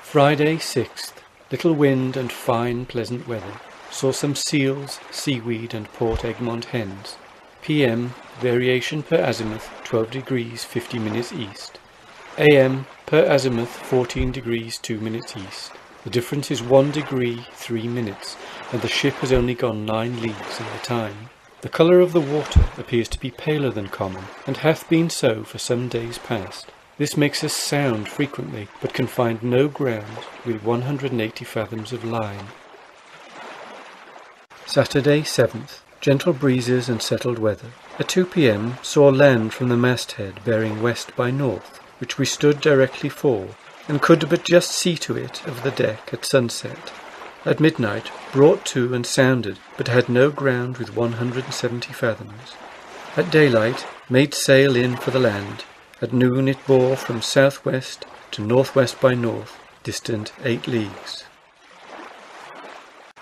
Friday 6th. Little wind and fine pleasant weather. Saw some seals, seaweed and Port Egmont hens. PM, variation per azimuth 12 degrees 50 minutes east. AM, per azimuth 14 degrees 2 minutes east. The difference is 1 degree 3 minutes, and the ship has only gone 9 leagues in the time. The colour of the water appears to be paler than common, and hath been so for some days past. This makes us sound frequently, but can find no ground with 180 fathoms of line. Saturday 7th. Gentle breezes and settled weather. At 2 p.m. saw land from the masthead bearing west by north, which we stood directly for, and could but just see to it of the deck at sunset. At midnight brought to and sounded, but had no ground with 170 fathoms. At daylight made sail in for the land. At noon it bore from southwest to northwest by north, distant 8 leagues.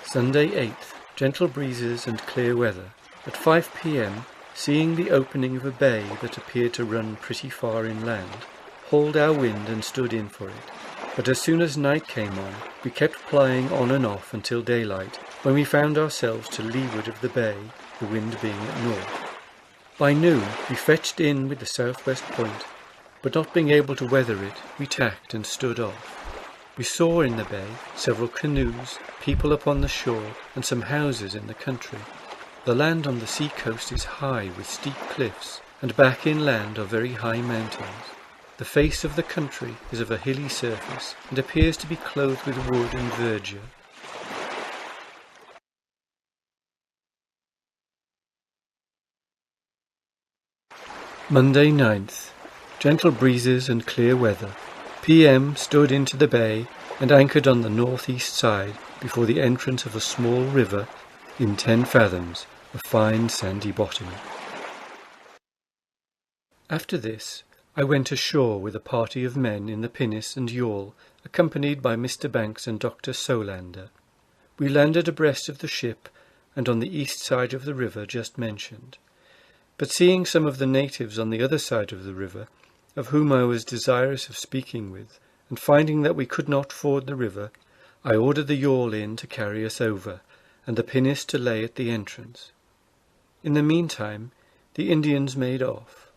Sunday 8th. Gentle breezes and clear weather. At 5 p.m, seeing the opening of a bay that appeared to run pretty far inland, hauled our wind and stood in for it. But as soon as night came on, we kept plying on and off until daylight, when we found ourselves to leeward of the bay, the wind being at north. By noon we fetched in with the southwest point, but not being able to weather it, we tacked and stood off. We saw in the bay several canoes, people upon the shore, and some houses in the country. The land on the sea coast is high with steep cliffs, and back inland are very high mountains. The face of the country is of a hilly surface, and appears to be clothed with wood and verdure. Monday 9th. Gentle breezes and clear weather. PM stood into the bay and anchored on the northeast side before the entrance of a small river in 10 fathoms, a fine sandy bottom. After this I went ashore with a party of men in the pinnace and yawl, accompanied by Mr. Banks and Dr. Solander. We landed abreast of the ship and on the east side of the river just mentioned. But seeing some of the natives on the other side of the river, of whom I was desirous of speaking with, and finding that we could not ford the river, I ordered the yawl in to carry us over, and the pinnace to lay at the entrance. In the meantime the Indians made off.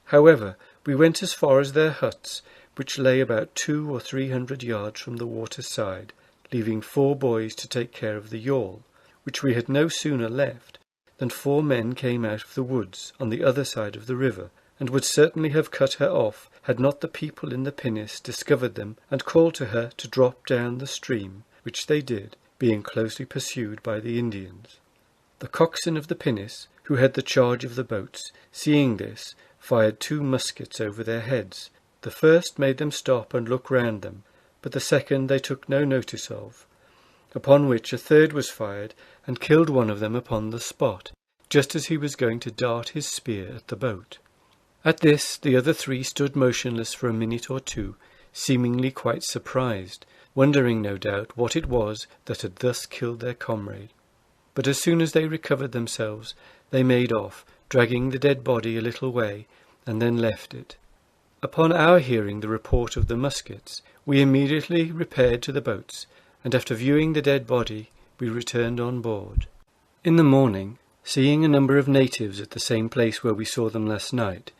However, we went as far as their huts, which lay about 200 or 300 yards from the water side, leaving 4 boys to take care of the yawl, which we had no sooner left than 4 men came out of the woods on the other side of the river, and would certainly have cut her off had not the people in the pinnace discovered them and called to her to drop down the stream, which they did, being closely pursued by the Indians. The coxswain of the pinnace, who had the charge of the boats, seeing this, fired 2 muskets over their heads. The first made them stop and look round them, but the second they took no notice of, upon which a third was fired and killed one of them upon the spot, just as he was going to dart his spear at the boat. At this the other 3 stood motionless for a minute or 2, seemingly quite surprised, wondering no doubt what it was that had thus killed their comrade. But as soon as they recovered themselves, they made off, dragging the dead body a little way, and then left it. Upon our hearing the report of the muskets, we immediately repaired to the boats, and after viewing the dead body, we returned on board. In the morning, seeing a number of natives at the same place where we saw them last night,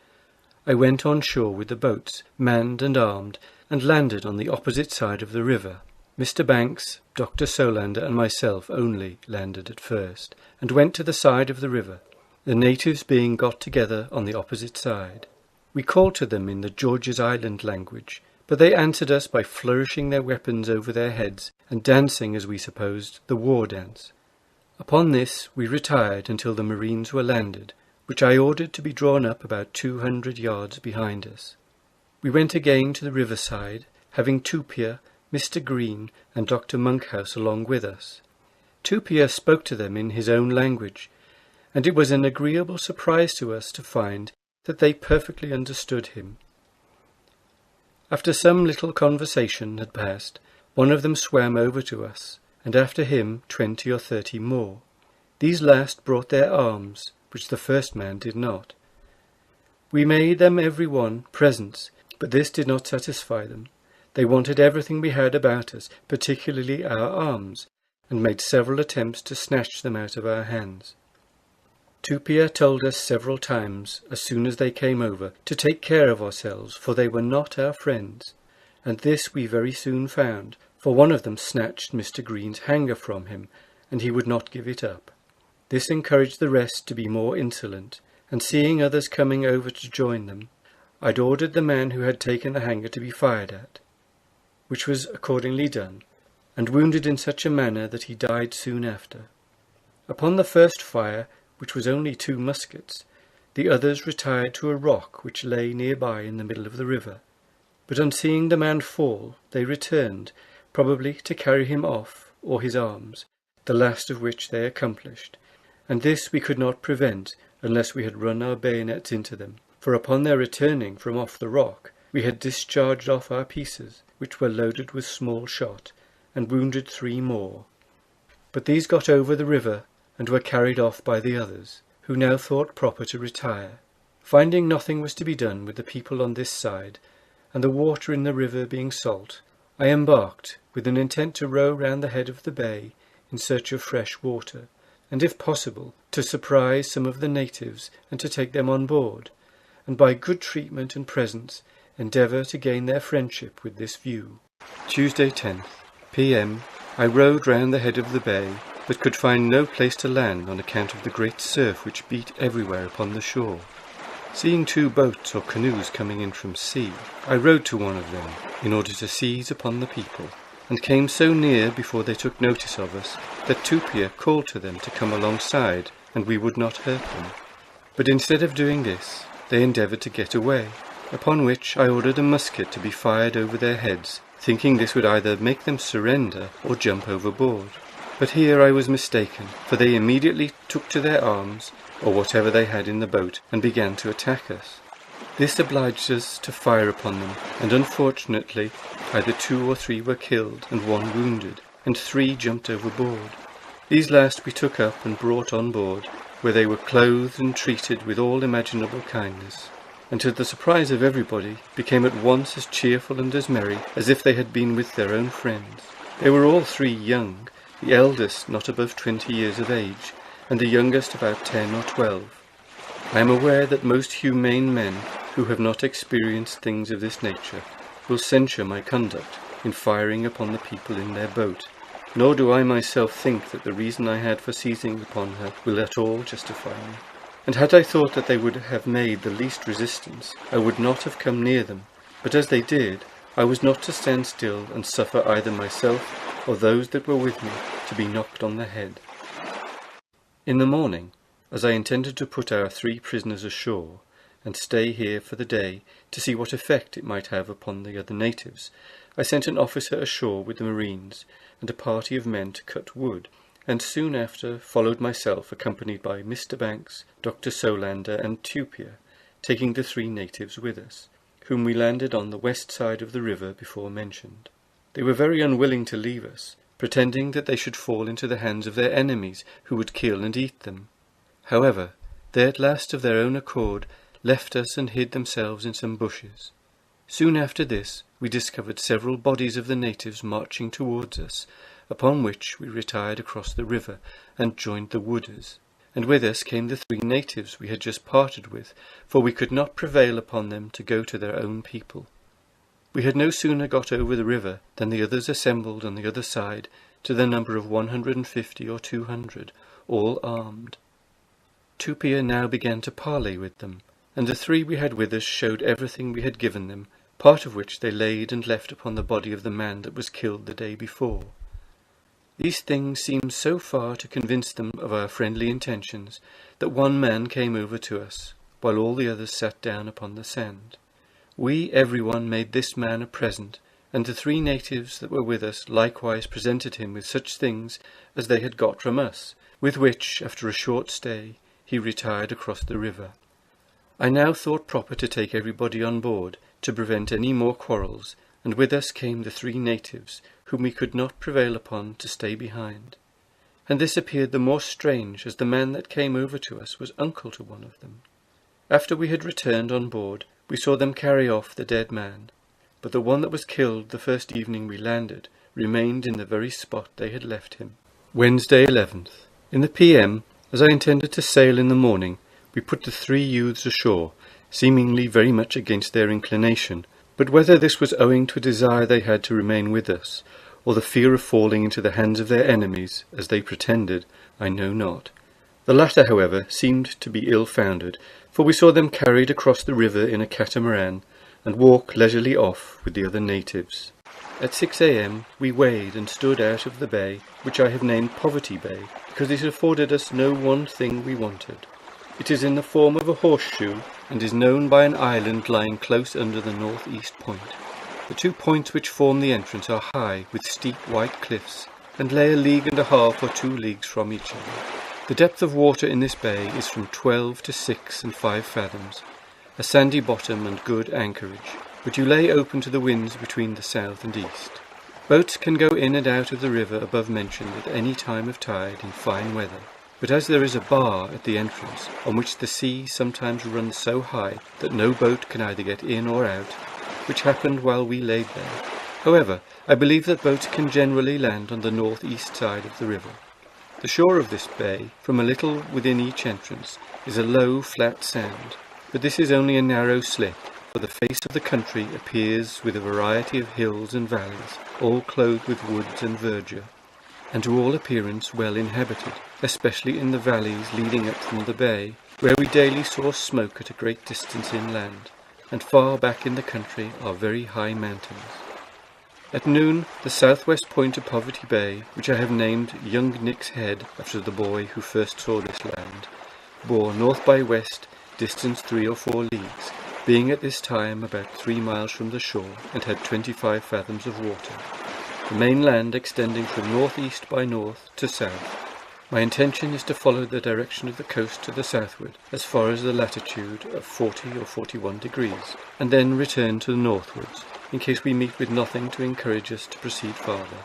I went on shore with the boats, manned and armed, and landed on the opposite side of the river. Mr. Banks, Dr. Solander, and myself only landed at first, and went to the side of the river, the natives being got together on the opposite side. We called to them in the George's Island language, but they answered us by flourishing their weapons over their heads and dancing, as we supposed, the war dance. Upon this we retired until the marines were landed, which I ordered to be drawn up about 200 yards behind us. We went again to the riverside, having Tupia, Mr. Green, and Dr. Monkhouse along with us. Tupia spoke to them in his own language, and it was an agreeable surprise to us to find that they perfectly understood him. After some little conversation had passed, one of them swam over to us, and after him 20 or 30 more. These last brought their arms, which the first man did not. We made them every one presents, but this did not satisfy them. They wanted everything we had about us, particularly our arms, and made several attempts to snatch them out of our hands. Tupia told us several times, as soon as they came over, to take care of ourselves, for they were not our friends, and this we very soon found, for one of them snatched Mr. Green's hanger from him, and he would not give it up. This encouraged the rest to be more insolent, and seeing others coming over to join them, I'd ordered the man who had taken the hanger to be fired at, which was accordingly done, and wounded in such a manner that he died soon after. Upon the first fire, which was only 2 muskets, the others retired to a rock which lay near by in the middle of the river, but on seeing the man fall, they returned, probably to carry him off, or his arms, the last of which they accomplished, and this we could not prevent unless we had run our bayonets into them, for upon their returning from off the rock, we had discharged off our pieces, which were loaded with small shot, and wounded 3 more. But these got over the river, and were carried off by the others, who now thought proper to retire. Finding nothing was to be done with the people on this side, and the water in the river being salt, I embarked, with an intent to row round the head of the bay in search of fresh water, and if possible to surprise some of the natives and to take them on board, and by good treatment and presents endeavour to gain their friendship with this view. Tuesday 10th p.m. I rowed round the head of the bay, but could find no place to land on account of the great surf which beat everywhere upon the shore. Seeing 2 boats or canoes coming in from sea, I rowed to one of them in order to seize upon the people, and came so near before they took notice of us that Tupia called to them to come alongside, and we would not hurt them. But instead of doing this, they endeavoured to get away, upon which I ordered a musket to be fired over their heads, thinking this would either make them surrender or jump overboard. But here I was mistaken, for they immediately took to their arms, or whatever they had in the boat, and began to attack us. This obliged us to fire upon them, and unfortunately either 2 or 3 were killed, and 1 wounded, and 3 jumped overboard. These last we took up and brought on board, where they were clothed and treated with all imaginable kindness, and to the surprise of everybody became at once as cheerful and as merry as if they had been with their own friends. They were all 3 young, the eldest not above 20 years of age, and the youngest about 10 or 12. I am aware that most humane men who have not experienced things of this nature will censure my conduct in firing upon the people in their boat, nor do I myself think that the reason I had for seizing upon her will at all justify me. And had I thought that they would have made the least resistance, I would not have come near them, but as they did, I was not to stand still and suffer either myself or those that were with me to be knocked on the head. In the morning, as I intended to put our 3 prisoners ashore, and stay here for the day to see what effect it might have upon the other natives, I sent an officer ashore with the marines and a party of men to cut wood, and soon after followed myself, accompanied by Mr. Banks, Dr. Solander, and Tupia, taking the 3 natives with us, whom we landed on the west side of the river before mentioned. They were very unwilling to leave us, pretending that they should fall into the hands of their enemies, who would kill and eat them. However, they at last of their own accord left us and hid themselves in some bushes. Soon after this we discovered several bodies of the natives marching towards us, upon which we retired across the river and joined the wooders, and with us came the 3 natives we had just parted with, for we could not prevail upon them to go to their own people. We had no sooner got over the river than the others assembled on the other side, to the number of 150 or 200, all armed. Tupia now began to parley with them, and the 3 we had with us showed everything we had given them, part of which they laid and left upon the body of the man that was killed the day before. These things seemed so far to convince them of our friendly intentions that one man came over to us, while all the others sat down upon the sand. We every one made this man a present, and the 3 natives that were with us likewise presented him with such things as they had got from us, with which, after a short stay, he retired across the river. I now thought proper to take everybody on board, to prevent any more quarrels, and with us came the 3 natives, whom we could not prevail upon to stay behind. And this appeared the more strange, as the man that came over to us was uncle to one of them. After we had returned on board, we saw them carry off the dead man, but the one that was killed the first evening we landed remained in the very spot they had left him. Wednesday 11th. In the PM, as I intended to sail in the morning, we put the 3 youths ashore, seemingly very much against their inclination, but whether this was owing to a desire they had to remain with us, or the fear of falling into the hands of their enemies, as they pretended, I know not. The latter, however, seemed to be ill-founded, for we saw them carried across the river in a catamaran, and walk leisurely off with the other natives. At 6 a.m. we weighed and stood out of the bay, which I have named Poverty Bay, because it afforded us no one thing we wanted. It is in the form of a horseshoe, and is known by an island lying close under the north-east point. The 2 points which form the entrance are high, with steep white cliffs, and lay 1.5 leagues or 2 leagues from each other. The depth of water in this bay is from 12 to 6 and 5 fathoms, a sandy bottom and good anchorage, but you lay open to the winds between the south and east. Boats can go in and out of the river above mentioned at any time of tide in fine weather, but as there is a bar at the entrance, on which the sea sometimes runs so high that no boat can either get in or out, which happened while we laid there. However, I believe that boats can generally land on the north-east side of the river. The shore of this bay, from a little within each entrance, is a low, flat sand, but this is only a narrow slip, for the face of the country appears with a variety of hills and valleys, all clothed with woods and verdure, and to all appearance well inhabited, especially in the valleys leading up from the bay, where we daily saw smoke at a great distance inland, and far back in the country are very high mountains. At noon, the southwest point of Poverty Bay, which I have named Young Nick's Head after the boy who first saw this land, bore north by west, distance 3 or 4 leagues, being at this time about 3 miles from the shore, and had 25 fathoms of water, the main land extending from northeast by north to south. My intention is to follow the direction of the coast to the southward, as far as the latitude of 40 or 41 degrees, and then return to the northwards, in case we meet with nothing to encourage us to proceed farther.